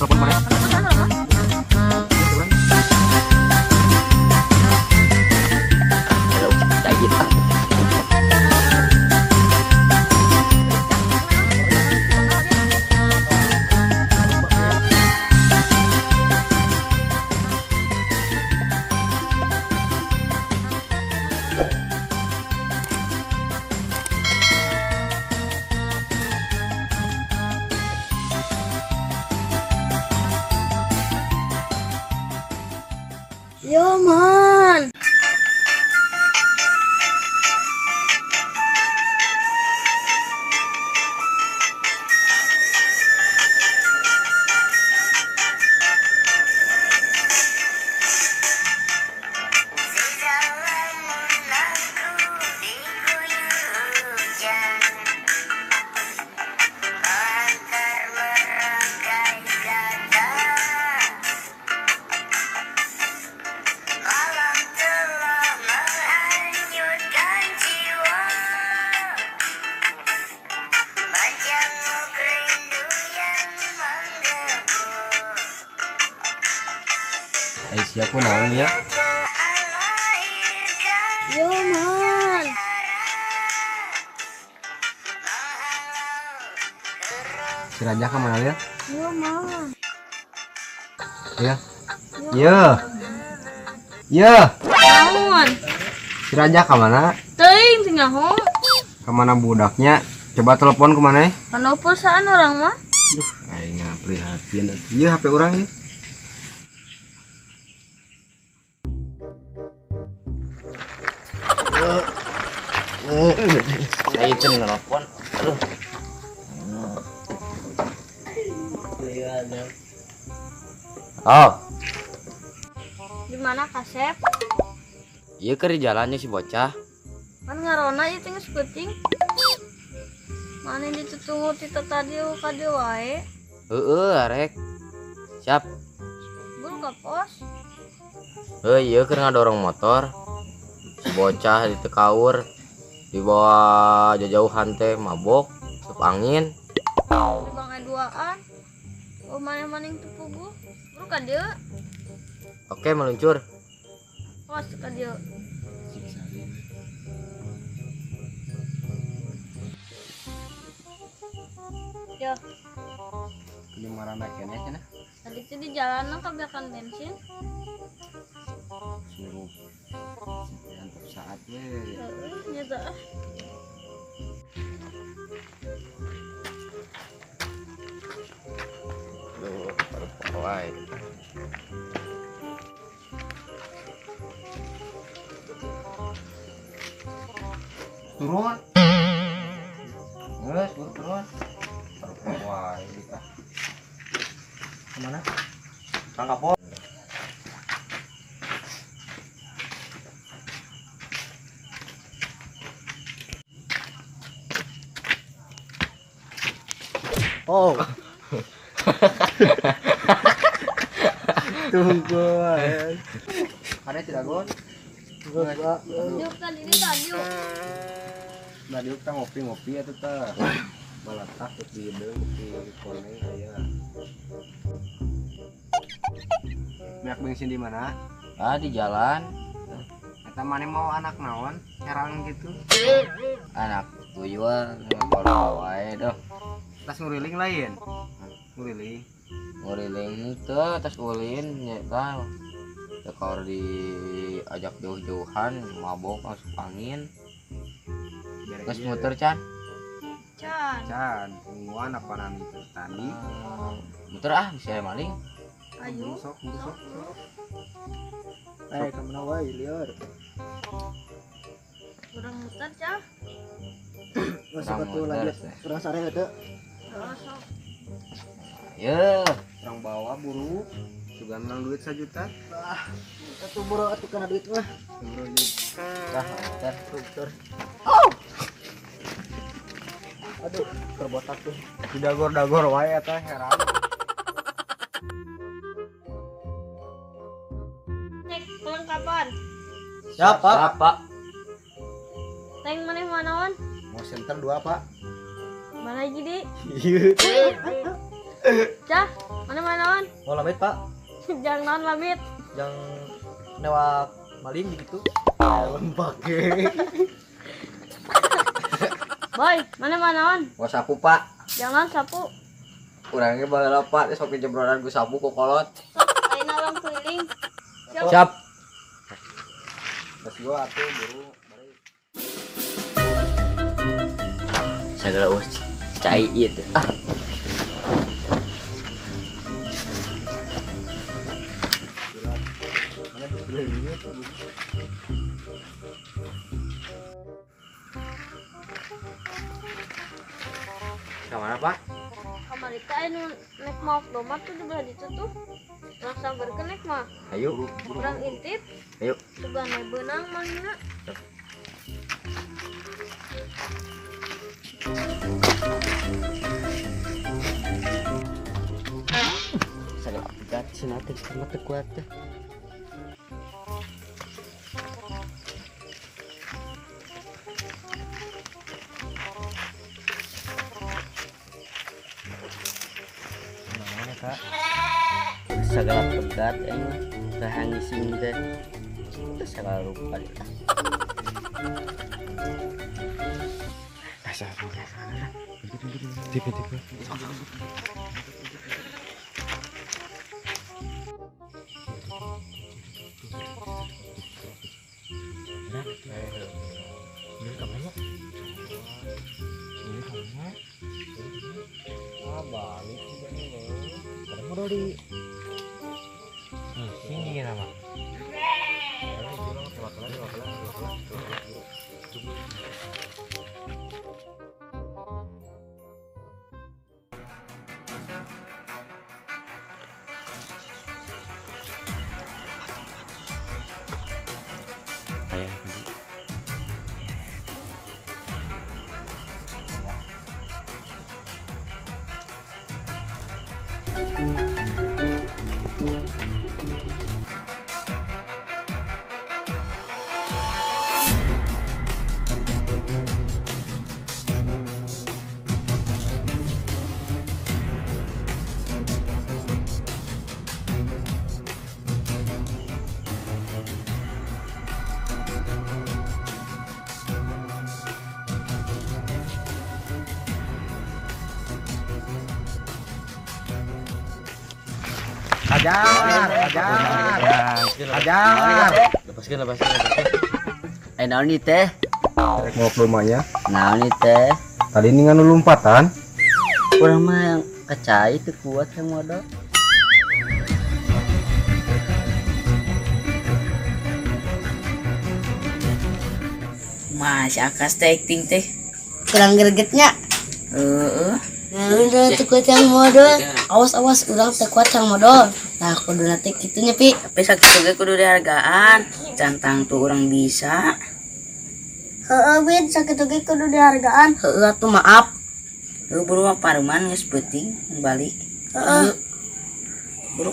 telepon mana? Kayak gitu. Yo man, Siapa namanya? yo man, Si Raja ke mana ya? yo man, Ya. Ya. Ya. naon? Si Raja ke mana? Teuing tinggal ho, Kemana budaknya? Coba telepon kemana ya? kana perusahaan orang mah? Duh, kayaknya prihatin. Iya HP orang ya. Saya itu nelfon. Aduh. Oh, Di mana Kasep? iya ke di jalannya si bocah. Kan ngarona ieu teh geus peuting. Mana ditutunggu ti tadi ka dieu wae? Heeh, arek. Siap. Buru ka pos. Iya keur ngadorong motor. Si bocah di tekaur di bawah jauhan teh mabok, sup angin. Di bangkai duaan. Oh maneh-maneh teu puguh. Buru ka dieu. Oke, meluncur. Pos ka dieu. Yo, Ini marana kene cenah. tadi teh di jalanan kabeakan bensin. Suruh untuk saat we. Heeh, nya teh. Duh, baru pawai. Turun. Nges, turun. Baru pawai kita. Kemana? Tangkap pos. Oh. Tunggu. Ada tidak gon? Yuk tadi di tadi. Nah, dia kita ngopi-ngopi atuh teh. Malah takut di deung di koneng aya. Minyak bensin di mana? Ah, di jalan. Eta maneh mau anak naon? Herang gitu. Anak tuyul ngapal wae doh. Tas nguriling lain. Nguriling teu tas ulin nya tah. Tekor diajak jauh-jauhan mabok masuk angin. Geus muter can. Can. Tungguan apa nami tadi? Muter bisa maling. Ayo. Sok. Kemana wae liar. Kurang muter cah. Masih betul lagi. Kurang sare ada. Heeh, sok. Ya, orang bawa buru. Juga menang duit 1 juta. Satu boro atuh kana duit mah. Dah, muter. Aduh, kerbotak tuh. Didagor-dagor wae eta heran. Cek kelengkapan. Siap, Pak. Teng maneh manaon? Mau center 2, Pak. Mana lagi di? Iya. Cah, mana naon? Mau lamit pak, Jangan naon lamit. yang newak maling gitu. Lembak. Boy, mana naon? Gua sapu pak. Jangan sapu. Kurangnya baheula pak, sok jebronan ku sapu ku kolot. Ayeuna orang keliling. Siap. Terus gua atuh buru bari. Sagala us cai ieu teh. Kamana pak? Kamari teh anu nek mau domar tuh di belah ditu tuh. Langsung berkenek mah. Ayo. Kurang intip. Ayo. Sugane beunang manehna. Sagala pegat cenah teh sama teu kuat teh. Mana kak? Sagala pegat aing mah kahangising teh. Teu sagala rupa teh. Tipe-tipe. Tinggi nama. Ajar. Lepaskan. Naon nih teh? Mau rumahnya Naon nih teh? tadi ini nganu lompatan Urang mah yang kacai teu kuat yang modal. Mas akas teh acting teh kurang gregetnya. Udah tekuat yang modal. Awas urang tekuat yang modal. Nah kudu nanti gitunya pi. tapi sakit juga kudu dihargaan cantang tuh orang bisa Heeh Bid, sakit oge kudu dihargaan. heeh tuh maaf buru mah pareman geus peuting balik Heeh. buru